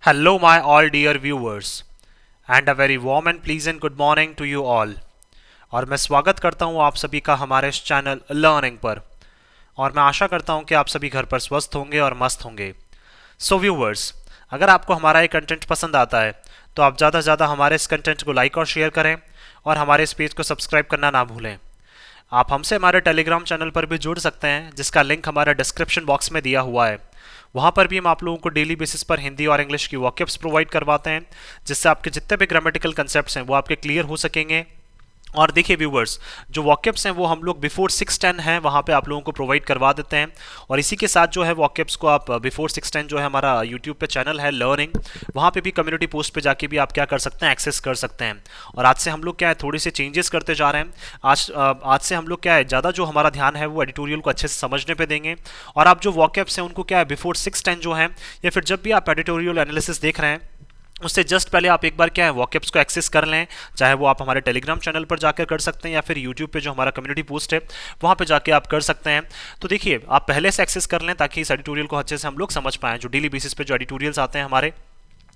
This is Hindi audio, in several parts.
Hello, my all dear viewers, and a very warm and pleasant good morning to you all. और मैं स्वागत करता हूं आप सभी का हमारे इस चैनल लर्निंग पर। और मैं आशा करता हूं कि आप सभी घर पर स्वस्थ होंगे और मस्त होंगे। सो व्यूवर्स, अगर आपको हमारा ये कंटेंट पसंद आता है तो आप ज़्यादा से ज़्यादा हमारे इस कंटेंट को लाइक और शेयर करें और हमारे इस पेज को सब्सक्राइब करना ना भूलें। आप हमसे हमारे टेलीग्राम चैनल पर भी जुड़ सकते हैं, जिसका लिंक हमारा डिस्क्रिप्शन बॉक्स में दिया हुआ है। वहाँ पर भी हम आप लोगों को डेली बेसिस पर हिंदी और इंग्लिश की वॉकअप्स प्रोवाइड करवाते हैं, जिससे आपके जितने भी ग्रामेटिकल कंसेप्ट्स हैं वो आपके क्लियर हो सकेंगे। और देखिए व्यूवर्स, जो वॉकअप्स हैं वो हम लोग बिफोर 6:10 हैं वहाँ पे आप लोगों को प्रोवाइड करवा देते हैं। और इसी के साथ जो है वॉकअप्स को आप बिफोर 6:10 जो है हमारा यूट्यूब पे चैनल है लर्निंग, वहाँ पे भी कम्युनिटी पोस्ट पे जाके भी आप क्या कर सकते हैं, एक्सेस कर सकते हैं। और आज से हम लोग क्या है थोड़ी सी चेंजेस करते जा रहे हैं। आज से हम लोग क्या है ज़्यादा जो हमारा ध्यान है वो एडिटोरियल को अच्छे से समझने पे देंगे। और आप जो वॉकअप्स हैं उनको क्या है बिफोर 6:10 जो है, या फिर जब भी आप एडिटोरियल एनालिसिस देख रहे हैं उससे जस्ट पहले आप एक बार क्या है वॉकअप्स को एक्सेस कर लें। चाहे वो आप हमारे टेलीग्राम चैनल पर जाकर कर सकते हैं या फिर यूट्यूब पे जो हमारा कम्युनिटी पोस्ट है वहाँ पे जाके आप कर सकते हैं। तो देखिए आप पहले से एक्सेस कर लें ताकि इस एडिटोरियल को अच्छे से हम लोग समझ पाएँ, जो डेली बेसिस पे जो एडिटोरियल्स आते हैं हमारे।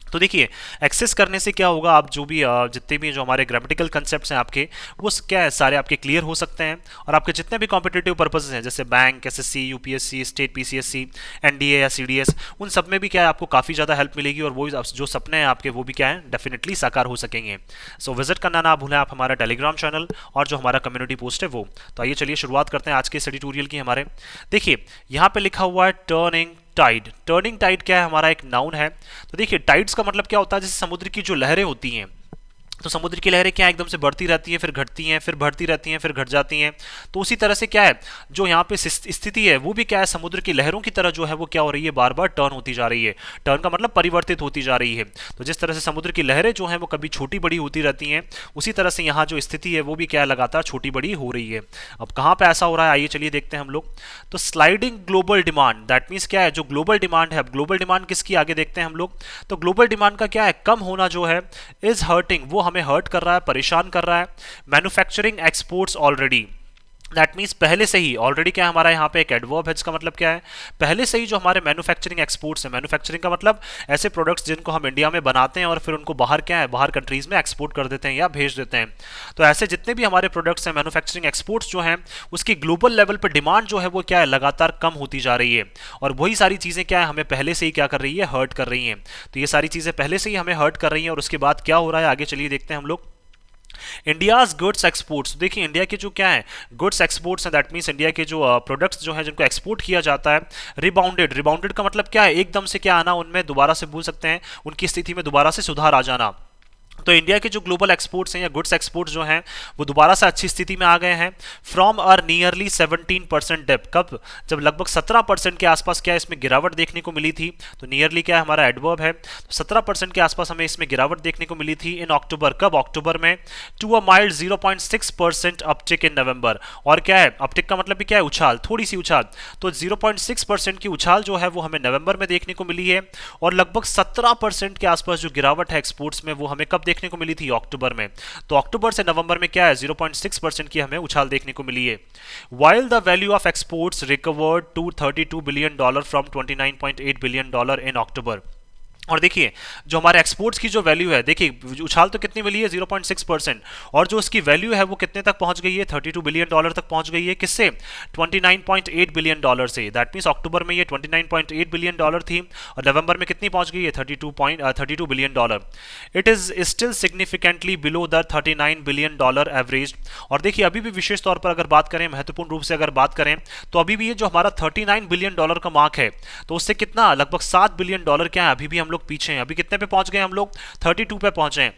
तो देखिए एक्सेस करने से क्या होगा, आप जो भी जितने भी जो हमारे ग्रामेटिकल कंसेप्ट्स हैं आपके, वो क्या है सारे आपके क्लियर हो सकते हैं। और आपके जितने भी कॉम्पिटिटिव पर्पसेस हैं जैसे bank, SSC, UPSC, state PCSC, NDA या सीडीएस, उन सब में भी क्या है आपको काफ़ी ज़्यादा हेल्प मिलेगी और वो जो सपने हैं आपके वो भी क्या है डेफिनेटली साकार हो सकेंगे। सो विजिट करना ना भूलें आप हमारा टेलीग्राम चैनल और जो हमारा कम्युनिटी पोस्ट है वो। तो आइए चलिए शुरुआत करते हैं आज के इस एडिटोरियल की हमारे। देखिए यहाँ पे लिखा हुआ है टर्निंग टाइड। टर्निंग टाइड क्या है, हमारा एक नाउन है। तो देखिए टाइड्स का मतलब क्या होता है, जैसे समुद्र की जो लहरें होती हैं, तो समुद्र की लहरें क्या है एकदम से बढ़ती रहती हैं, फिर घटती हैं, फिर बढ़ती रहती हैं, फिर घट जाती हैं। तो उसी तरह से क्या है जो यहाँ पे स्थिति है वो भी क्या है समुद्र की लहरों की तरह जो है वो क्या हो रही है, बार बार टर्न होती जा रही है। टर्न का मतलब परिवर्तित होती जा रही है। तो जिस तरह से समुद्र की लहरें जो हैं वो कभी छोटी बड़ी होती रहती हैं, उसी तरह से यहाँ जो स्थिति है वो भी क्या है लगातार छोटी बड़ी हो रही है। अब कहाँ पे ऐसा हो रहा है आइए चलिए देखते हैं हम लोग। तो sliding global demand, that means क्या है जो ग्लोबल डिमांड है। अब ग्लोबल डिमांड किसकी आगे देखते हैं हम लोग। तो ग्लोबल डिमांड का क्या है कम होना जो है, इज हर्टिंग, वो हमें हर्ट कर रहा है, परेशान कर रहा है। Manufacturing exports already, that means पहले से ही, ऑलरेडी क्या है हमारा यहाँ पे एक एडवर्ब है जिसका मतलब क्या है पहले से ही जो हमारे मैन्युफैक्चरिंग एक्सपोर्ट्स है। मैन्युफैक्चरिंग का मतलब ऐसे प्रोडक्ट्स जिनको हम इंडिया में बनाते हैं और फिर उनको बाहर क्या है बाहर कंट्रीज में एक्सपोर्ट कर देते हैं या भेज देते हैं। तो ऐसे जितने भी हमारे प्रोडक्ट्स हैं मैन्युफैक्चरिंग एक्सपोर्ट्स जो हैं उसकी ग्लोबल लेवल पर डिमांड जो है वो क्या है लगातार कम होती जा रही है। और वही सारी चीज़ें क्या है हमें पहले से ही क्या कर रही है, हर्ट कर रही हैं। तो ये सारी चीज़ें पहले से ही हमें हर्ट कर रही हैं और उसके बाद क्या हो रहा है आगे चलिए देखते हैं हम लोग। इंडियाज गुड्स एक्सपोर्ट्स, देखिए इंडिया के जो क्या है गुड्स एक्सपोर्ट्स हैं, दैट मीन्स इंडिया के जो प्रोडक्ट्स जो हैं जिनको एक्सपोर्ट किया जाता है, रिबाउंडेड। रिबाउंडेड का मतलब क्या है एकदम से क्या आना, उनमें दोबारा से बोल सकते हैं उनकी स्थिति में दोबारा से सुधार आ जाना। तो इंडिया के जो ग्लोबल एक्सपोर्ट्स हैं या गुड्स एक्सपोर्ट्स जो हैं वो दोबारा से अच्छी स्थिति में आ गए हैं। फ्रॉम अर नियरली 17% डिप, कब, जब लगभग 17% के आसपास क्या है इसमें गिरावट देखने को मिली थी। तो नियरली क्या है हमारा एडवर्ब है, तो 17% के आसपास हमें इसमें गिरावट देखने को मिली थी इन अक्टूबर, कब, अक्टूबर में। टू अ माइल्ड 0.6% अपटिक इन नवंबर, और क्या है अपटिक का मतलब भी क्या है उछाल, थोड़ी सी उछाल। तो 0.6% की उछाल जो है वो हमें नवंबर में देखने को मिली है। और लगभग 17% के आसपास जो गिरावट है एक्सपोर्ट्स में वो हमें कब देखने को मिली थी, अक्टूबर में। तो अक्टूबर से नवंबर में क्या है 0.6% की हमें उछाल देखने को मिली है। While the value of exports recovered to $32 billion from $29.8 billion in October। और देखिए जो हमारे एक्सपोर्ट्स की जो वैल्यू है, देखिए उछाल तो कितनी मिली है 0.6%, और जो उसकी वैल्यू है वो कितने तक पहुंच गई है, $32 बिलियन तक पहुंच गई है। किससे, $29.8 बिलियन से। दैट मीन्स अक्टूबर में ये $29.8 बिलियन थी और नवंबर में कितनी पहुंच गई है, $32 billion. It is still significantly below the $39 billion average. और देखिए अभी भी विशेष तौर पर अगर बात करें, महत्वपूर्ण रूप से अगर बात करें, तो अभी भी ये जो हमारा $39 बिलियन का मार्क है, तो उससे कितना लगभग $7 बिलियन क्या है, अभी भी हम लोग पीछे हैं। अभी कितने पे पहुंच गए हम लोग, 32 पे पहुंचे हैं।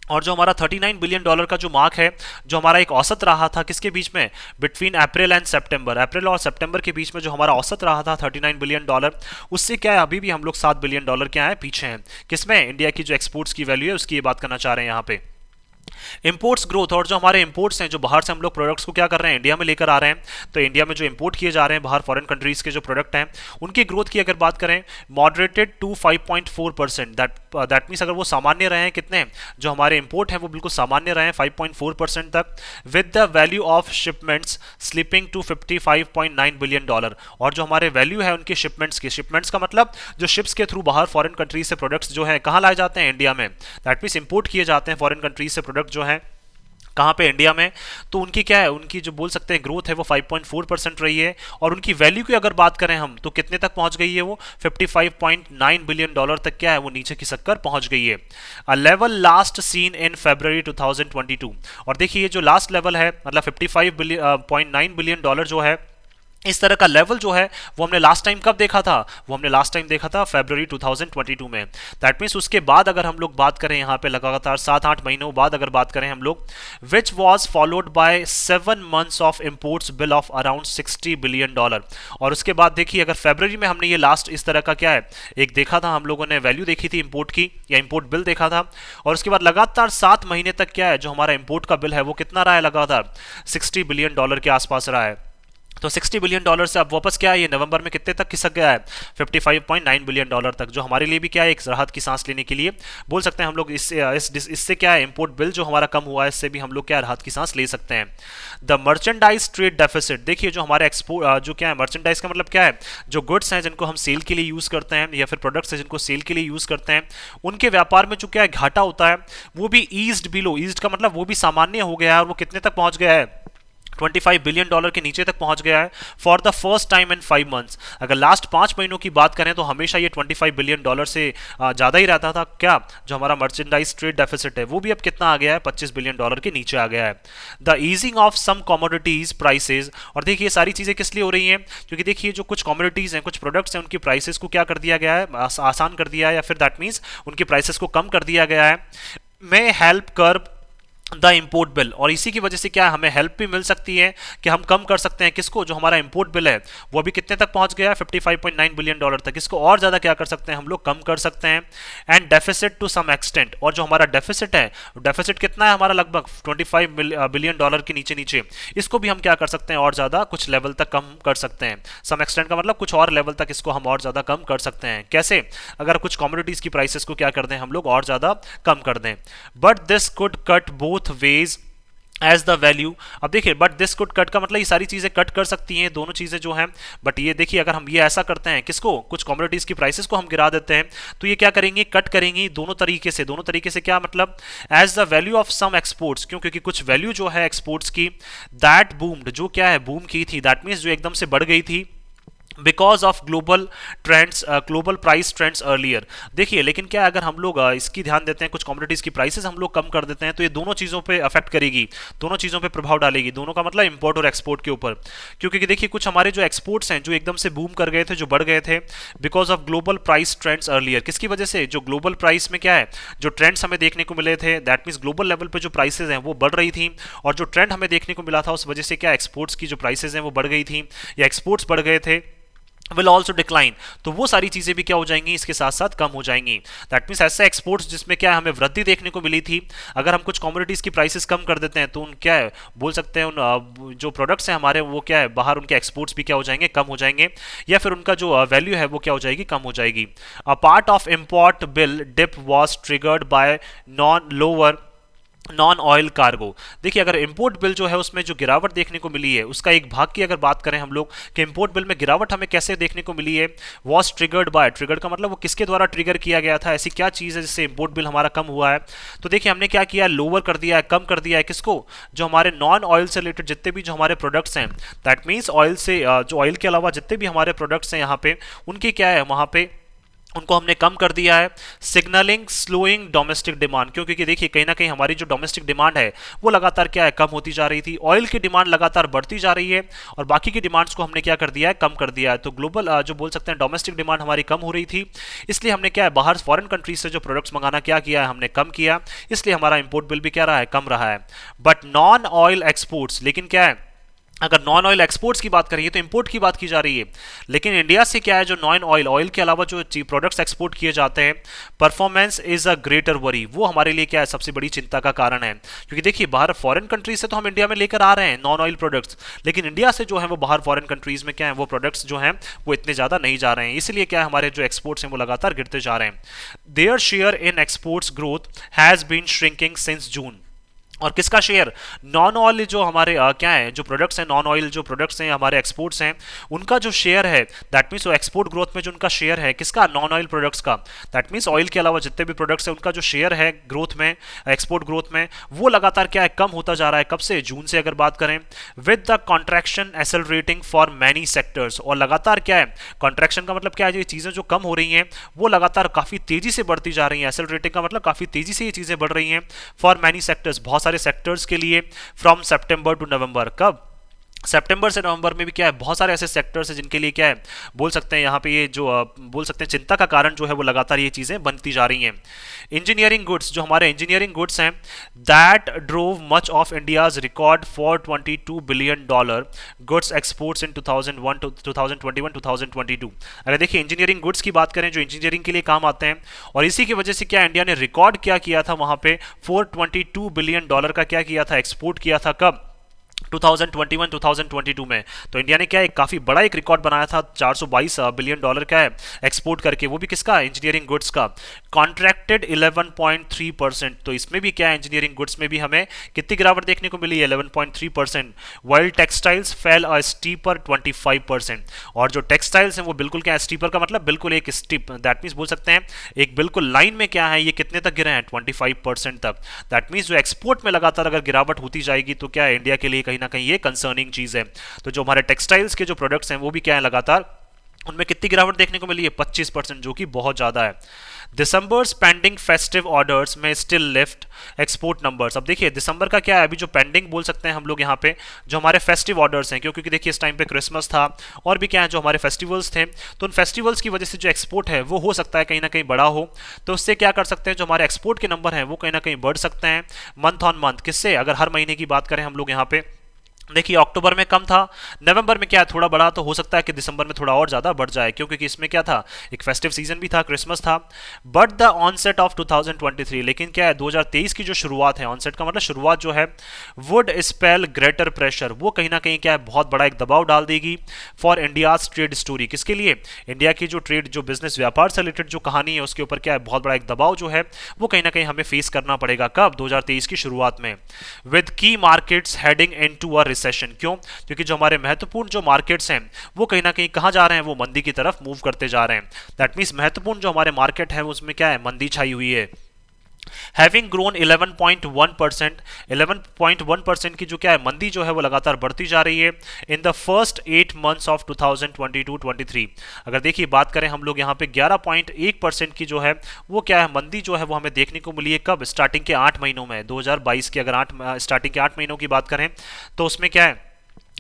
और जो हमारा $39 बिलियन का जो मार्क है, जो हमारा एक औसत रहा था किसके बीच में, बिटवीन अप्रैल एंड सितंबर, अप्रैल और सितंबर के बीच में जो हमारा औसत रहा था $39 बिलियन, उससे क्या है अभी भी हम लोग $7 बिलियन क्या है पीछे हैं। किसमें, इंडिया की जो एक्सपोर्ट्स की वैल्यू है उसकी ये बात करना चाह रहे हैं यहाँ पे। इंपोर्ट्स ग्रोथ, और जो हमारे इंपोर्ट्स हैं, जो बाहर से हम लोग प्रोडक्ट्स को क्या कर रहे हैं, इंडिया में लेकर आ रहे हैं, तो इंडिया में जो इंपोर्ट किए जा रहे हैं बाहर फॉरेन कंट्रीज के जो प्रोडक्ट हैं, उनकी ग्रोथ की अगर बात करें, मॉडरेटेड टू 5.4%। दैट मीन्स अगर वो सामान्य रहे हैं, कितने जो हमारे इंपोर्ट हैं वो बिल्कुल सामान्य रहे हैं 5.4% तक, with the value of shipments slipping to $55.9 billion. और जो हमारे वैल्यू है उनके शिपमेंट्स की, शिपमेंट्स का मतलब जो शिप्स के थ्रू बाहर फॉरेन कंट्रीज से प्रोडक्ट्स जो है कहाँ लाए जाते हैं, इंडिया में, दैट मीन्स इंपोर्ट किए जाते हैं फॉरेन कंट्रीज से प्रोडक्ट जो है कहाँ पे, इंडिया में। तो उनकी क्या है, उनकी जो बोल सकते हैं ग्रोथ है वो 5.4% रही है, और उनकी वैल्यू की अगर बात करें हम तो कितने तक पहुंच गई है, वो $55.9 बिलियन तक क्या है वो नीचे खिसक पहुंच गई है। A level last seen in February 2022। और देखिए ये जो लास्ट लेवल है, मतलब $55.9 बिलियन जो है, इस तरह का लेवल जो है वो हमने लास्ट टाइम कब देखा था, वो हमने लास्ट टाइम देखा था फरवरी 2022 में। दैट मीन्स उसके बाद अगर हम लोग बात करें यहाँ पे लगातार 7-8 महीनों बाद अगर बात करें हम लोग, which was followed by 7 months of imports bill of around $60 billion. और उसके बाद देखिए अगर फरवरी में हमने ये लास्ट इस तरह का क्या है एक देखा था, हम लोगों ने वैल्यू देखी थी इंपोर्ट की, या इंपोर्ट बिल देखा था, और उसके बाद लगातार 7 महीने तक क्या है जो हमारा इंपोर्ट का बिल है वो कितना रहा है, लगातार $60 बिलियन के आसपास रहा है। तो $60 बिलियन से अब वापस क्या है, ये नवंबर में कितने तक खिसक गया है, $55.9 बिलियन तक, जो हमारे लिए भी क्या है एक राहत की सांस लेने के लिए बोल सकते हैं हम लोग। इससे क्या है, इंपोर्ट बिल जो हमारा कम हुआ है, इससे भी हम लोग क्या राहत की सांस ले सकते हैं। द मर्चेंडाइज ट्रेड डेफिसिट, देखिए जो हमारे एक्सपोर्ट जो क्या है, मर्चेंडाइज का मतलब क्या है, जो गुड्स हैं जिनको हम सेल के लिए यूज करते हैं, या फिर प्रोडक्ट्स हैं जिनको सेल के लिए यूज करते हैं, उनके व्यापार में जो क्या है घाटा होता है, वो भी ईज्ड बिलो, ईज्ड का मतलब वो भी सामान्य हो गया है, और वो कितने तक पहुंच गया है, $25 बिलियन के नीचे तक पहुंच गया है for the first time in 5 months. अगर लास्ट 5 महीनों की बात करें तो हमेशा ये $25 बिलियन से ज़्यादा ही रहता था, क्या जो हमारा मर्चेंडाइज ट्रेड डेफिसिट है वो भी अब कितना आ गया है, $25 बिलियन के नीचे आ गया है। The easing of some commodities prices, और देखिए ये सारी चीज़ें किस लिए हो रही हैं, क्योंकि देखिए जो कुछ कमोडिटीज़ हैं, कुछ प्रोडक्ट्स हैं, उनकी प्राइसेस को क्या कर दिया गया है, आसान कर दिया है, या फिर दैट मीन्स उनकी प्राइसेस को कम कर दिया गया है, में हेल्प कर द इंपोर्ट बिल। और इसी की वजह से क्या हमें हेल्प भी मिल सकती है कि हम कम कर सकते हैं किसको, जो हमारा इंपोर्ट बिल है वो अभी कितने तक पहुंच गया है, $55.9 बिलियन तक, इसको और ज्यादा क्या कर सकते हैं हम लोग, कम कर सकते हैं। And deficit to some extent, और जो हमारा डेफिसिट है, डेफिसिट कितना है हमारा, लगभग $25 बिलियन के नीचे नीचे, इसको भी हम क्या कर सकते हैं और ज्यादा कुछ लेवल तक कम कर सकते हैं। सम एक्सटेंट का मतलब कुछ और लेवल तक इसको हम और ज्यादा कम कर सकते हैं। कैसे, अगर कुछ कमोडिटीज की प्राइसेस को क्या कर दें हम लोग और ज्यादा कम कर दें। But this could cut both ways as the value. अब देखिए बट दिस कुड कट का मतलब ये सारी चीजें कट कर सकती हैं, दोनों चीजें जो हैं, बट ये देखिए अगर हम ये ऐसा करते हैं, किसको, कुछ कमोडिटीज की प्राइसेस को हम गिरा देते हैं, तो ये क्या करेंगी, कट करेंगी दोनों तरीके से। दोनों तरीके से क्या मतलब, as the value of some exports, क्यों, क्योंकि कुछ वैल्यू जो है एक्सपोर्ट्स की, दैट बूम्ड, जो क्या है बूम की थी, दैट मीन्स जो एकदम से बढ़ गई थी, because of global trends, global price trends earlier. देखिए लेकिन क्या अगर हम लोग इसकी ध्यान देते हैं, कुछ कमोडिटीज की प्राइसेस हम लोग कम कर देते हैं, तो ये दोनों चीज़ों पे अफेक्ट करेगी, दोनों चीज़ों पे प्रभाव डालेगी, दोनों का मतलब इंपोर्ट और एक्सपोर्ट के ऊपर। क्योंकि देखिए कुछ हमारे जो एक्सपोर्ट्स हैं जो एकदम से बूम कर गए थे, जो बढ़ गए थे, because of global price trends earlier, किसकी वजह से, जो ग्लोबल प्राइस में क्या है, जो ट्रेंड्स हमें देखने को मिले थे, दैट मीन्स ग्लोबल लेवल पे जो प्राइसेस हैं वो बढ़ रही थी, और जो ट्रेंड हमें देखने को मिला था उस वजह से क्या एक्सपोर्ट्स की जो प्राइसेस हैं वो बढ़ गई थी, या एक्सपोर्ट्स बढ़ गए थे, will also decline। तो वो सारी चीजें भी क्या हो जाएंगी, इसके साथ साथ कम हो जाएंगी। दैट मीन्स ऐसे एक्सपोर्ट्स जिसमें क्या हमें वृद्धि देखने को मिली थी, अगर हम कुछ कमोडिटीज की प्राइसेस कम कर देते हैं तो उन क्या है बोल सकते हैं, उन जो प्रोडक्ट्स हैं हमारे वो क्या है बाहर, उनके एक्सपोर्ट्स भी क्या हो जाएंगे, कम हो जाएंगे, या फिर उनका जो वैल्यू है वो क्या हो जाएगी, कम हो जाएगी। A part of import bill dip was triggered by non oil cargo. देखिए अगर इंपोर्ट बिल जो है उसमें जो गिरावट देखने को मिली है, उसका एक भाग की अगर बात करें हम लोग कि इंपोर्ट बिल में गिरावट हमें कैसे देखने को मिली है, वॉज ट्रिगर्ड बाय, ट्रिगर्ड का मतलब वो किसके द्वारा ट्रिगर किया गया था, ऐसी क्या चीज़ है जिससे इंपोर्ट बिल हमारा कम हुआ है। तो देखिए हमने क्या किया, लोअर कर दिया है, कम कर दिया है, किसको, जो हमारे नॉन ऑयल से रिलेटेड जितने भी जो हमारे प्रोडक्ट्स हैं, दैट मीन्स ऑयल से जो ऑयल के अलावा जितने भी हमारे प्रोडक्ट्स हैं यहाँ पे, उनकी क्या है वहाँ पे उनको हमने कम कर दिया है। सिग्नलिंग स्लोइंग डोमेस्टिक डिमांड, क्योंकि देखिए कहीं ना कहीं हमारी जो डोमेस्टिक डिमांड है वो लगातार क्या है कम होती जा रही थी, ऑयल की डिमांड लगातार बढ़ती जा रही है, और बाकी की डिमांड्स को हमने क्या कर दिया है, कम कर दिया है। तो ग्लोबल जो बोल सकते हैं डोमेस्टिक डिमांड हमारी कम हो रही थी, इसलिए हमने क्या है बाहर फॉरेन कंट्रीज से जो प्रोडक्ट्स मंगाना क्या किया है, हमने कम किया, इसलिए हमारा इंपोर्ट बिल भी क्या रहा है, कम रहा है। बट नॉन ऑयल एक्सपोर्ट्स, लेकिन क्या है अगर नॉन ऑयल एक्सपोर्ट्स की बात करें, तो इंपोर्ट की बात की जा रही है, लेकिन इंडिया से क्या है जो नॉन ऑयल ऑयल के अलावा जो प्रोडक्ट्स एक्सपोर्ट किए जाते हैं, performance is a greater worry, वो हमारे लिए क्या है सबसे बड़ी चिंता का कारण है। क्योंकि देखिए बाहर फॉरेन कंट्रीज से तो हम इंडिया में लेकर आ रहे हैं नॉन ऑयल प्रोडक्ट्स, लेकिन इंडिया से जो है वो बाहर फॉरेन कंट्रीज में क्या है वो प्रोडक्ट्स जो हैं वो इतने ज़्यादा नहीं जा रहे हैं, इसलिए क्या है हमारे जो एक्सपोर्ट्स हैं वो लगातार गिरते जा रहे हैं। Their share in exports growth has been shrinking since June. और किसका शेयर, नॉन ऑयल जो हमारे क्या है जो प्रोडक्ट्स हैं, नॉन ऑयल जो प्रोडक्ट्स हैं हमारे एक्सपोर्ट्स हैं, उनका जो शेयर है दैट मीन्स एक्सपोर्ट ग्रोथ में जो उनका शेयर है किसका, नॉन ऑयल प्रोडक्ट्स का, दैट मीन्स ऑयल के अलावा जितने भी प्रोडक्ट्स हैं उनका जो शेयर है ग्रोथ में, एक्सपोर्ट ग्रोथ में, वो लगातार क्या है कम होता जा रहा है। कब से, जून से अगर बात करें, with the contraction accelerating for many sectors. और लगातार क्या है, कॉन्ट्रैक्शन का मतलब क्या है, ये चीज़ें जो कम हो रही हैं वो लगातार काफ़ी तेजी से बढ़ती जा रही हैं। एसेलरेटिंग का मतलब काफ़ी तेजी से ये चीज़ें बढ़ रही हैं फॉर मैनी सेक्टर्स, बहुत सारे सेक्टर्स के लिए, फ्रॉम सितंबर टू नवंबर। कब, सितंबर से नवंबर में भी क्या है बहुत सारे ऐसे सेक्टर्स हैं जिनके लिए क्या है बोल सकते हैं यहाँ पे ये जो बोल सकते हैं चिंता का कारण जो है वो लगातार ये चीज़ें बनती जा रही हैं। इंजीनियरिंग गुड्स, जो हमारे इंजीनियरिंग गुड्स हैं, that drove much of India's record for $22 billion goods exports in 2001 to 2021 2022। अगर देखिए इंजीनियरिंग गुड्स की बात करें जो इंजीनियरिंग के लिए काम आते हैं, और इसी की वजह से क्या इंडिया ने रिकॉर्ड क्या किया था वहाँ पे, $422 बिलियन का क्या किया था, एक्सपोर्ट किया था। कब, 2021-2022 में। तो इंडिया ने क्या एक काफ़ी बड़ा एक रिकॉर्ड बनाया था, $422 बिलियन का है एक्सपोर्ट करके, वो भी किसका, इंजीनियरिंग गुड्स का। कॉन्ट्रैक्टेड 11.3%, तो इसमें भी क्या है इंजीनियरिंग गुड्स में भी हमें कितनी गिरावट देखने को मिली है, 11.3%। वाइल टेक्सटाइल्स फेल अ स्टीपर 25%, और जो टेक्सटाइल्स हैं वो बिल्कुल क्या है, स्टीपर का मतलब बिल्कुल एक स्टीप, दैट मीन्स बोल सकते हैं एक बिल्कुल लाइन में क्या है ये कितने तक गिरे हैं, 25% तक। दैट मीन्स जो एक्सपोर्ट में लगातार अगर गिरावट होती जाएगी तो क्या है इंडिया के लिए कहीं ना कहीं ये कंसर्निंग चीज़ है। तो जो हमारे टेक्सटाइल्स के जो प्रोडक्ट्स हैं वो भी क्या है लगातार उनमें कितनी गिरावट देखने को मिली है, 25%, जो कि बहुत ज़्यादा है। दिसंबर पेंडिंग फेस्टिव ऑर्डर्स में स्टिल लिफ्ट एक्सपोर्ट नंबर्स। अब देखिए दिसंबर का क्या है, अभी जो पेंडिंग बोल सकते हैं हम लोग यहाँ पे जो हमारे फेस्टिव ऑर्डर्स हैं, क्योंकि देखिए इस टाइम पे क्रिसमस था और भी क्या है जो हमारे फेस्टिवल्स थे, तो उन फेस्टिवल्स की वजह से जो एक्सपोर्ट है वो हो सकता है कहीं ना कहीं बड़ा हो, तो उससे क्या कर सकते हैं जो हमारे एक्सपोर्ट के नंबर हैं वो कहीं ना कहीं बढ़ सकते हैं मंथ ऑन मंथ। किससे, अगर हर महीने की बात करें हम लोग यहाँ पे, देखिए अक्टूबर में कम था, नवंबर में क्या है थोड़ा बढ़ा, तो हो सकता है कि दिसंबर में थोड़ा और ज़्यादा बढ़ जाए, क्योंकि इसमें क्या था एक फेस्टिव सीजन भी था, क्रिसमस था। बट द ऑनसेट ऑफ 2023, लेकिन क्या है 2023 की जो शुरुआत है, ऑनसेट का मतलब शुरुआत जो है, वुड स्पेल ग्रेटर प्रेशर, वो कहीं ना कहीं क्या है बहुत बड़ा एक दबाव डाल देगी फॉर इंडियाज ट्रेड स्टोरी। किसके लिए, इंडिया की जो ट्रेड जो बिजनेस व्यापार से रिलेटेड जो कहानी है उसके ऊपर क्या है बहुत बड़ा एक दबाव जो है वो कहीं ना कहीं हमें फेस करना पड़ेगा। कब, 2023 की शुरुआत में, विद की markets heading into a recession. क्यों, क्योंकि जो हमारे महत्वपूर्ण जो मार्केट्स हैं वो कहीं ना कहीं कहां जा रहे हैं, वो मंदी की तरफ मूव करते जा रहे हैं। दैट मींस महत्वपूर्ण जो हमारे मार्केट है उसमें क्या है मंदी छाई हुई है। हैविंग ग्रोन 11.1%, 11.1% की जो क्या है मंदी जो है वो लगातार बढ़ती जा रही है in the first 8 months of 2022-23। अगर देखिए बात करें हम लोग यहाँ पे 11.1% की जो है वो क्या है मंदी जो है वो हमें देखने को मिली है। कब, स्टार्टिंग के 8 महीनों में, 2022 की अगर स्टार्टिंग के 8 महीनों की बात करें तो उसमें क्या है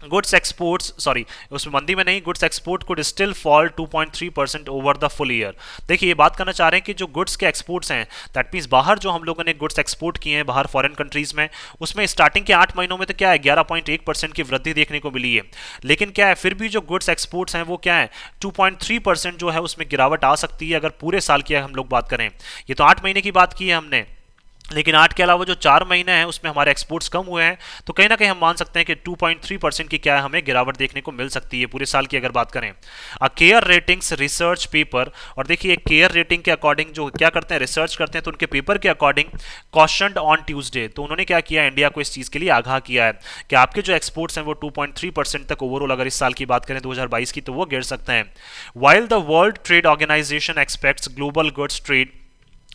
गुड्स एक्सपोर्ट्स, सॉरी उसमें मंदी में नहीं, goods export could still fall 2.3% over the full year. देखिए ये बात करना चाह रहे हैं कि जो गुड्स के एक्सपोर्ट्स हैं, दैट मीन्स बाहर जो हम लोगों ने गुड्स एक्सपोर्ट किए हैं बाहर फॉरेन कंट्रीज में, उसमें स्टार्टिंग के 8 महीनों में तो क्या है 11.1% की वृद्धि देखने को मिली है। लेकिन क्या है फिर भी जो गुड्स एक्सपोर्ट्स हैं वो क्या है 2.3% जो है उसमें गिरावट आ सकती है अगर पूरे साल की हम लोग बात करें। ये तो 8 महीने की बात की है हमने, लेकिन 8 के अलावा जो 4 महीने हैं उसमें हमारे एक्सपोर्ट्स कम हुए हैं, तो कहीं ना कहीं हम मान सकते हैं कि 2.3% की क्या है हमें गिरावट देखने को मिल सकती है पूरे साल की अगर बात करें। केयर रेटिंग्स रिसर्च पेपर, और देखिए केयर रेटिंग के अकॉर्डिंग जो क्या करते हैं रिसर्च करते हैं, तो उनके पेपर के अकॉर्डिंग कॉशनड ऑन ट्यूसडे, तो उन्होंने क्या किया इंडिया को इस चीज़ के लिए आगाह किया है कि आपके जो एक्सपोर्ट्स हैं वो 2.3% तक ओवरऑल अगर इस साल की बात करें 2022 की तो वो गिर सकते हैं। While the world trade organization expects global goods trade,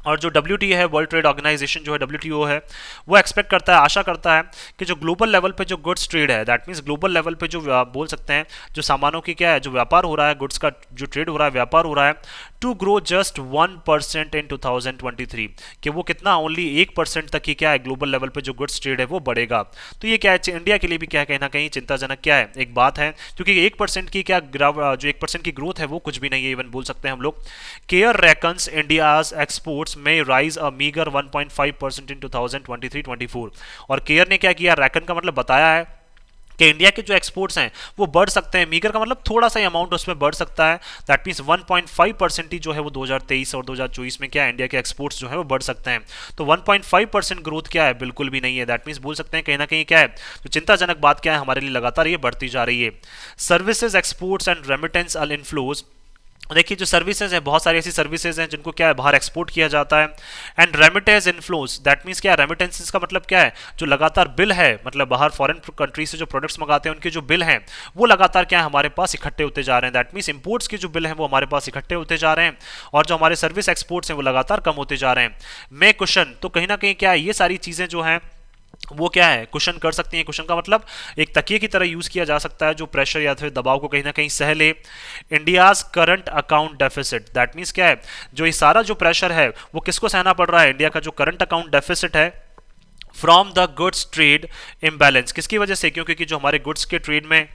और जो WTO है वर्ल्ड ट्रेड ऑर्गेनाइजेशन जो है WTO है वो एक्सपेक्ट करता है, आशा करता है कि जो ग्लोबल लेवल पे जो गुड्स ट्रेड है, दैट मीन्स ग्लोबल लेवल पे जो बोल सकते हैं जो सामानों की क्या है जो व्यापार हो रहा है, गुड्स का जो ट्रेड हो रहा है व्यापार हो रहा है, टू ग्रो जस्ट 1% इन 2023, कि वो कितना ओनली 1% तक ही क्या है ग्लोबल लेवल पे जो गुड्स ट्रेड है वो बढ़ेगा। तो ये क्या है इंडिया के लिए भी क्या है कहीं ना कहीं चिंताजनक क्या है एक बात है, क्योंकि 1% की क्या जो 1% की ग्रोथ है वो कुछ भी नहीं है, इवन बोल सकते हैं हम लोग। केयर रेकन्स इंडियाज एक्सपोर्ट्स में राइज अ मीगर 1.5% इन 2023-24, और केयर ने क्या किया, रैकन का मतलब बताया है कि इंडिया के जो एक्सपोर्ट्स हैं वो बढ़ सकते हैं, मीगर का मतलब थोड़ा सा अमाउंट उसमें बढ़ सकता है। दैट मीन्स 1.5% ही जो है वो 2023 और 2024 में क्या है, इंडिया के एक्सपोर्ट्स जो है वो बढ़ सकते हैं। तो 1.5% ग्रोथ क्या है, बिल्कुल भी नहीं है। दैट मीन्स बोल सकते हैं कहीं ना कहीं क्या है, तो चिंताजनक बात क्या है हमारे लिए, लगातार ये बढ़ती जा रही है। Services exports and remittance inflows, देखिए जो सर्विसेज हैं, बहुत सारी ऐसी सर्विसेज हैं जिनको क्या है बाहर एक्सपोर्ट किया जाता है। And remittance inflows, that means क्या है, रेमिटेंसेस का मतलब क्या है, जो लगातार बिल है, मतलब बाहर फॉरेन कंट्री से जो प्रोडक्ट्स मंगाते हैं उनके जो बिल हैं वो लगातार क्या है हमारे पास इकट्ठे होते जा रहे हैं। दैट मीन्स इंपोर्ट्स के जो बिल हैं वो हमारे पास इकट्ठे होते जा रहे हैं, और जो हमारे सर्विस एक्सपोर्ट्स हैं वो लगातार कम होते जा रहे हैं। मे क्वेश्चन, तो कहीं ना कहीं क्या है, ये सारी चीज़ें जो हैं वो क्या है, कुशन कर सकती हैं। कुशन का मतलब एक तकिए की तरह यूज किया जा सकता है, जो प्रेशर या फिर दबाव को कहीं ना कहीं सह ले। India's current account deficit, that means क्या है, जो ये सारा जो प्रेशर है वो किसको सहना पड़ रहा है, इंडिया का जो करंट अकाउंट डेफिसिट है from the goods trade imbalance, किसकी वजह से, क्योंकि जो हमारे गुड्स के ट्रेड में,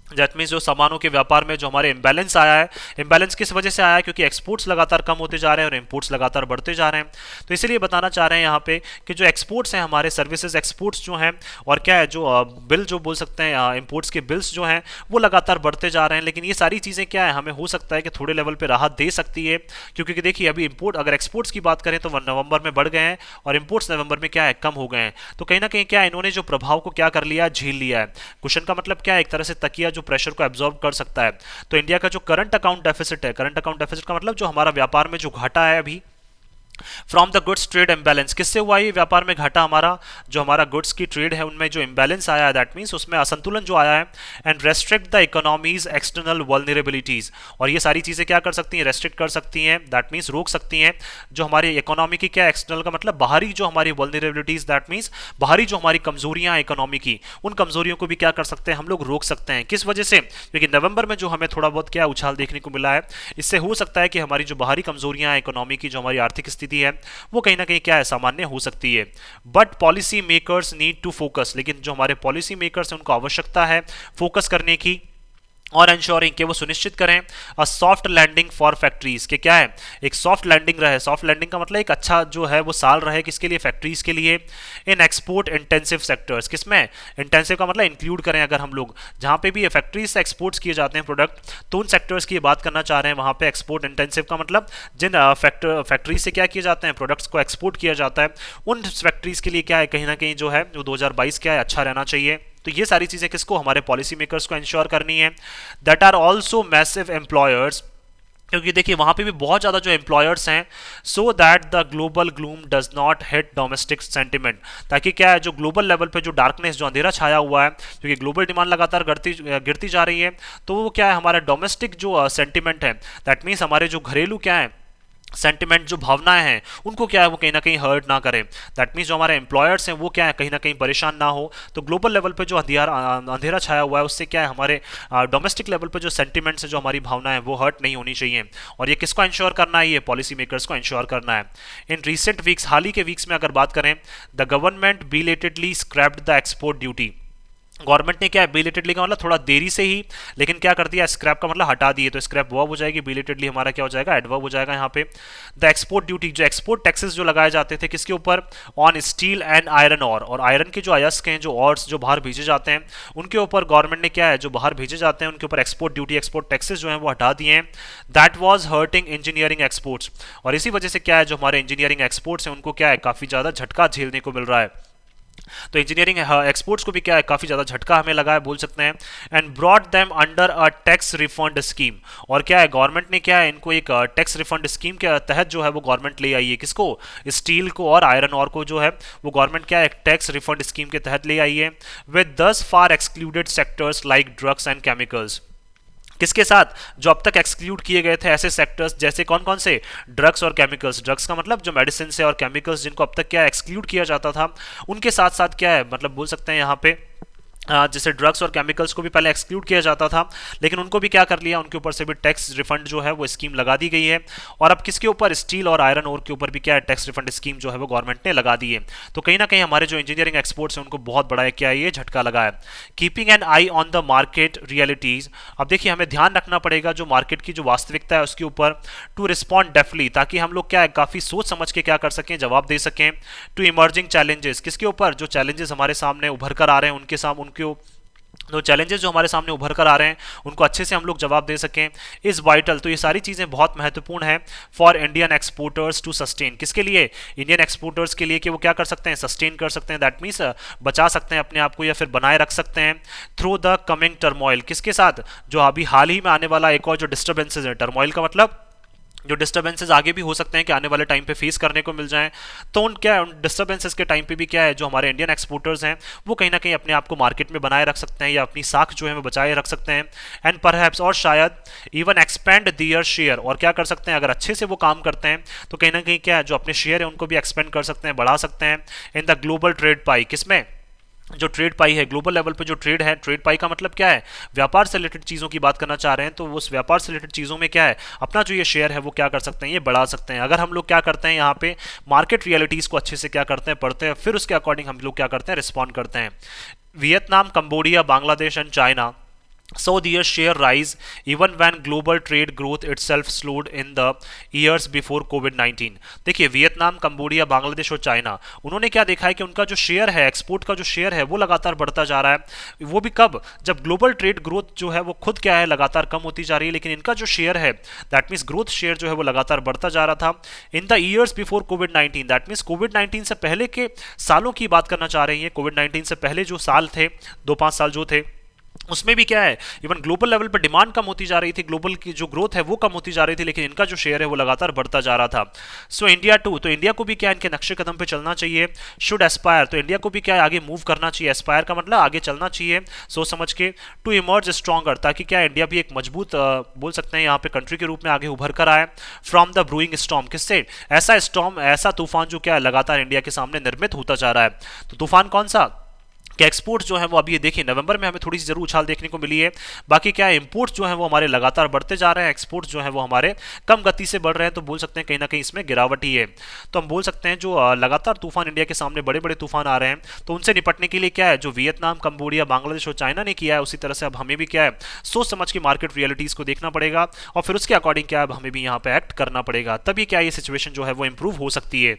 दैट मीन्स जो सामानों के व्यापार में जो हमारे इम्बैलेंस आया है, इम्बैलेंस किस वजह से आया है, क्योंकि एक्सपोर्ट्स लगातार कम होते जा रहे हैं और इंपोर्ट्स लगातार बढ़ते जा रहे हैं। तो इसीलिए बताना चाह रहे हैं यहाँ पे कि जो एक्सपोर्ट्स हैं हमारे, सर्विसेज एक्सपोर्ट्स जो हैं, और क्या है जो बिल जो बोल सकते हैं इंपोर्ट्स के बिल्स जो हैं वो लगातार बढ़ते जा रहे हैं। लेकिन ये सारी चीज़ें क्या है, हमें हो सकता है कि थोड़े लेवल पर राहत दे सकती है, क्योंकि देखिए अभी इंपोर्ट, अगर एक्सपोर्ट्स की बात करें तो नवंबर में बढ़ गए हैं और इंपोर्ट्स नवंबर में क्या है कम हो गए हैं। तो कहीं ना कहीं क्या है, इन्होंने जो प्रभाव को क्या कर लिया, झेल लिया है। क्वेश्चन का मतलब क्या है, एक तरह से तकिया जो प्रेशर को एब्जॉर्ब कर सकता है। तो इंडिया का जो करंट अकाउंट डेफिसिट है, करंट अकाउंट डेफिसिट का मतलब जो हमारा व्यापार में जो घाटा है अभी from the goods trade imbalance, किससे हुआ ये व्यापार में घाटा हमारा, जो हमारा गुड्स की ट्रेड है उनमें जो इम्बैलेंस आया है, दैट मीन्स उसमें असंतुलन जो आया है। And restrict the economies external vulnerabilities, और ये सारी चीजें क्या कर सकती हैं, रेस्ट्रिक्ट कर सकती हैं, दैट मीन्स रोक सकती हैं जो हमारी इकोनॉमी की, क्या एक्सटर्नल का मतलब बाहरी जो हमारी वल्नरेबिलिटीज, दैट मीन्स बाहरी जो हमारी कमजोरियां हैं इकोनॉमी की, उन कमजोरियों को भी क्या कर सकते हैं हम लोग, रोक सकते हैं। किस वजह से, क्योंकि नवंबर में जो हमें थोड़ा बहुत क्या उछाल देखने को मिला है, इससे हो सकता है कि हमारी जो बाहरी कमजोरियां हैं इकोनॉमी की, जो हमारी आर्थिक स्थिति है वो कहीं ना कहीं क्या है, सामान्य हो सकती है। But policy makers need to focus, लेकिन जो हमारे पॉलिसी मेकर्स हैं उनको आवश्यकता है फोकस करने की और इंश्योरिंग कि वो सुनिश्चित करें a soft landing for factories, के क्या है, एक सॉफ्ट लैंडिंग रहे। सॉफ्ट लैंडिंग का मतलब एक अच्छा जो है वो साल रहे, किसके लिए, फैक्ट्रीज के लिए। इन एक्सपोर्ट इंटेंसिव सेक्टर्स, किसमें, इंटेंसिव का मतलब इंक्लूड करें, अगर हम लोग जहाँ पे भी फैक्ट्रीज से एक्सपोर्ट्स किए जाते हैं प्रोडक्ट, तो उन सेक्टर्स की बात करना चाह रहे हैं वहाँ पे। एक्सपोर्ट इंटेंसिव का मतलब जिन फैक्ट्रीज से क्या किए जाते हैं, प्रोडक्ट्स को एक्सपोर्ट किया जाता है, उन फैक्ट्रीज के लिए क्या है, कहीं ना कहीं जो है वो 2022 क्या है अच्छा रहना चाहिए। तो ये सारी चीजें किसको, हमारे पॉलिसी मेकर्स को इंश्योर करनी है। That are also massive employers, क्योंकि देखिए वहां पे भी बहुत ज्यादा जो एम्प्लॉयर्स हैं, so that the global gloom does not hit domestic sentiment, ताकि क्या है जो ग्लोबल लेवल पे जो डार्कनेस, जो अंधेरा छाया हुआ है, क्योंकि ग्लोबल डिमांड लगातार गिरती जा रही है, तो वो क्या है हमारा डोमेस्टिक जो सेंटिमेंट है, दैट मीन्स हमारे जो घरेलू क्या है सेंटिमेंट, जो भावनाएं हैं उनको क्या है वो कहीं ना कहीं हर्ट ना करें। दैट मीन्स जो हमारे एम्प्लॉयर्स हैं वो क्या है कहीं ना कहीं परेशान ना हो। तो ग्लोबल लेवल पे जो अंधेरा छाया हुआ है उससे क्या है हमारे डोमेस्टिक लेवल पे जो सेंटिमेंट्स है, जो हमारी भावनाएं हैं वो हर्ट नहीं होनी चाहिए। और ये किसको इंश्योर करना है, ये पॉलिसी मेकर्स को इंश्योर करना है। इन रिसेंट वीक्स, हाल ही के वीक्स में अगर बात करें, the government belatedly scraped the export duty, government ने क्या है, बिलेटेडली का मतलब थोड़ा देरी से ही, लेकिन क्या कर दिया, स्क्रैप का मतलब हटा दिए। तो स्क्रैप वर्ब हो जाएगी, बिलेटेडली हमारा क्या हो जाएगा, एडवर्ब हो जाएगा यहाँ पे। द एक्सपोर्ट ड्यूटी, जो एक्सपोर्ट टैक्सेस जो लगाए जाते थे किसके ऊपर, on steel and iron or, और आयरन के जो अयस्क हैं, जो ऑर्स जो बाहर भेजे जाते हैं उनके ऊपर गवर्नमेंट ने क्या है, जो बाहर भेजे जाते हैं उनके ऊपर एक्सपोर्ट ड्यूटी, एक्सपोर्ट टैक्सेस जो है वो हटा दिए हैं। That was hurting engineering exports, और इसी वजह से क्या है जो हमारे इंजीनियरिंग एक्सपोर्ट्स हैं उनको क्या है काफी ज्यादा झटका झेलने को मिल रहा है। तो इंजीनियरिंग एक्सपोर्ट्स को भी क्या है काफी ज्यादा झटका हमें लगा है बोल सकते हैं। And brought them under a tax refund scheme, और क्या है गवर्नमेंट ने क्या है इनको एक टैक्स रिफंड स्कीम के तहत जो है वो गवर्नमेंट ले आई है, किसको, स्टील को और आयरन और को जो है वो गवर्नमेंट क्या है एक टैक्स रिफंड स्कीम के तहत ले आई है। With 10 far excluded sectors like drugs and chemicals, किसके साथ, जो अब तक एक्सक्लूड किए गए थे ऐसे सेक्टर्स, जैसे कौन कौन से, ड्रग्स और केमिकल्स। ड्रग्स का मतलब जो मेडिसिन है, और केमिकल्स जिनको अब तक क्या एक्सक्लूड किया जाता था, उनके साथ साथ क्या है मतलब बोल सकते हैं यहाँ पे जैसे ड्रग्स और केमिकल्स को भी पहले एक्सक्लूड किया जाता था, लेकिन उनको भी क्या कर लिया, उनके ऊपर से भी टैक्स रिफंड जो है वो स्कीम लगा दी गई है। और अब किसके ऊपर, स्टील और आयरन ओर के ऊपर भी क्या है टैक्स रिफंड स्कीम जो है वो गवर्नमेंट ने लगा दी है। तो कहीं ना कहीं हमारे जो इंजीनियरिंग एक्सपोर्ट्स हैं उनको बहुत बड़ा क्या ये झटका लगा है। Keeping an I on the market realities, अब देखिए हमें ध्यान रखना पड़ेगा जो मार्केट की जो वास्तविकता है उसके ऊपर, टू रिस्पॉन्ड डेफली, ताकि हम लोग क्या है काफी सोच समझ के क्या कर सकें, जवाब दे सकें। टू इमर्जिंग चैलेंजेस, किसके ऊपर, जो चैलेंजेस हमारे सामने उभर कर आ रहे हैं उनके सामने, उनके तो चैलेंजेस जो हमारे सामने उभर कर आ रहे हैं उनको अच्छे से हम लोग जवाब दे सकें इज वाइटल। तो ये सारी चीज़ें बहुत महत्वपूर्ण है for Indian exporters to sustain. किसके लिए? इंडियन एक्सपोर्टर्स के लिए कि वो क्या कर सकते हैं, सस्टेन कर सकते हैं, दैट मीन्स बचा सकते हैं अपने आप को या फिर बनाए रख सकते हैं थ्रू द कमिंग टर्मोइल। किसके साथ? जो अभी हाल ही में आने वाला एक और जो डिस्टर्बेंसेज है, टर्मोइल का मतलब जो डिस्टर्बेंसेस आगे भी हो सकते हैं कि आने वाले टाइम पे फेस करने को मिल जाएं। तो उन क्या है, उन डिस्टर्बेंसेस के टाइम पे भी क्या है, जो हमारे इंडियन एक्सपोर्टर्स हैं वो कहीं ना कहीं अपने आप को मार्केट में बनाए रख सकते हैं या अपनी साख जो है वो बचाए रख सकते हैं। एंड परहैप्स, और शायद इवन एक्सपेंड दियर शेयर, और क्या कर सकते हैं, अगर अच्छे से वो काम करते हैं तो कहीं ना कहीं क्या है, जो अपने शेयर है उनको भी एक्सपेंड कर सकते हैं, बढ़ा सकते हैं इन द ग्लोबल ट्रेड पाई। किसमें? जो ट्रेड पाई है, ग्लोबल लेवल पे जो ट्रेड है, ट्रेड पाई का मतलब क्या है, व्यापार से रिलेटेड चीज़ों की बात करना चाह रहे हैं। तो उस व्यापार से रिलेटेड चीज़ों में क्या है, अपना जो ये शेयर है वो क्या कर सकते हैं, ये बढ़ा सकते हैं। अगर हम लोग क्या करते हैं यहाँ पे मार्केट रियलिटीज़ को अच्छे से क्या करते हैं, पढ़ते हैं, फिर उसके अकॉर्डिंग हम लोग क्या करते हैं, रिस्पॉन्ड करते हैं। Vietnam, Cambodia, Bangladesh and China saw their share rise even when global trade growth itself slowed in the years before COVID-19। देखिए वियतनाम, कंबोडिया, बांग्लादेश और चाइना, उन्होंने क्या देखा है कि उनका जो शेयर है, एक्सपोर्ट का जो शेयर है वो लगातार बढ़ता जा रहा है। वो भी कब? जब ग्लोबल ट्रेड ग्रोथ जो है वो खुद क्या है, लगातार कम होती जा रही है, लेकिन इनका जो शेयर है दैट मीन्स ग्रोथ शेयर जो है वो लगातार बढ़ता जा रहा था इन द ईयर्स बिफोर कोविड-19। दैट मीन्स कोविड-19 से पहले के सालों की बात करना चाह रही है। कोविड-19 से पहले जो साल थे, 2-5 साल जो थे, उसमें भी क्या है, इवन ग्लोबल लेवल पर डिमांड कम होती जा रही थी, ग्लोबल की जो ग्रोथ है वो कम होती जा रही थी, लेकिन इनका जो शेयर है वो लगातार बढ़ता जा रहा था। सो इंडिया टू, तो इंडिया को भी क्या इनके नक्शे कदम पे चलना चाहिए। शुड एस्पायर, तो इंडिया को भी क्या है, आगे मूव करना चाहिए। एस्पायर का मतलब आगे चलना चाहिए सोच समझ के। टू इमर्ज स्ट्रॉन्गर, ताकि क्या इंडिया भी एक मजबूत बोल सकते हैं यहाँ पे कंट्री के रूप में आगे उभर कर आए फ्रॉम द ब्रूइंग स्टॉर्म। किससे? ऐसा स्टॉर्म, ऐसा तूफान जो क्या है लगातार इंडिया के सामने निर्मित होता जा रहा है। तो तूफान कौन सा? कि एक्सपोर्ट जो है वो अभी ये देखिए नवंबर में हमें थोड़ी सी जरूर उछाल देखने को मिली है, बाकी क्या है इंपोर्ट्स जो है वो हमारे लगातार बढ़ते जा रहे हैं, एक्सपोर्ट्स जो है वो हमारे कम गति से बढ़ रहे हैं। तो बोल सकते हैं कहीं ना कहीं इसमें गिरावट ही है। तो हम बोल सकते हैं जो लगातार तूफान इंडिया के सामने बड़े बड़े तूफान आ रहे हैं, तो उनसे निपटने के लिए क्या है, जो वियतनाम, कंबोडिया, बांग्लादेश और चाइना ने किया है, उसी तरह से अब हमें भी क्या है, सोच समझ के मार्केट रियलिटीज़ को देखना पड़ेगा और फिर उसके अकॉर्डिंग क्या है, अब हमें भी यहाँ पे एक्ट करना पड़ेगा, तभी क्या ये सिचुएशन जो है वो इंप्रूव हो सकती है।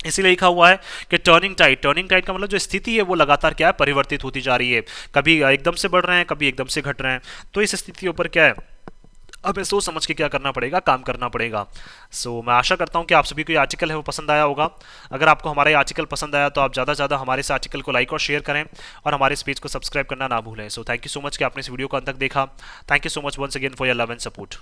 इसीलिए लिखा हुआ है कि टर्निंग टाइड, टर्निंग टाइड का मतलब जो स्थिति है वो लगातार क्या है, परिवर्तित होती जा रही है, कभी एकदम से बढ़ रहे हैं, कभी एकदम से घट रहे हैं। तो इस स्थिति के ऊपर क्या है, हमें सोच समझ के क्या करना पड़ेगा, काम करना पड़ेगा। मैं आशा करता हूँ कि आप सभी को ये आर्टिकल है वो पसंद आया होगा। अगर आपको हमारा ये आर्टिकल पसंद आया तो आप ज़्यादा से ज़्यादा हमारे इस आर्टिकल को लाइक और शेयर करें और हमारे इस पेज को सब्सक्राइब करना ना भूलें। थैंक यू सो मच कि आपने इस वीडियो को अंत तक देखा। Thank you so much once again for your love and support.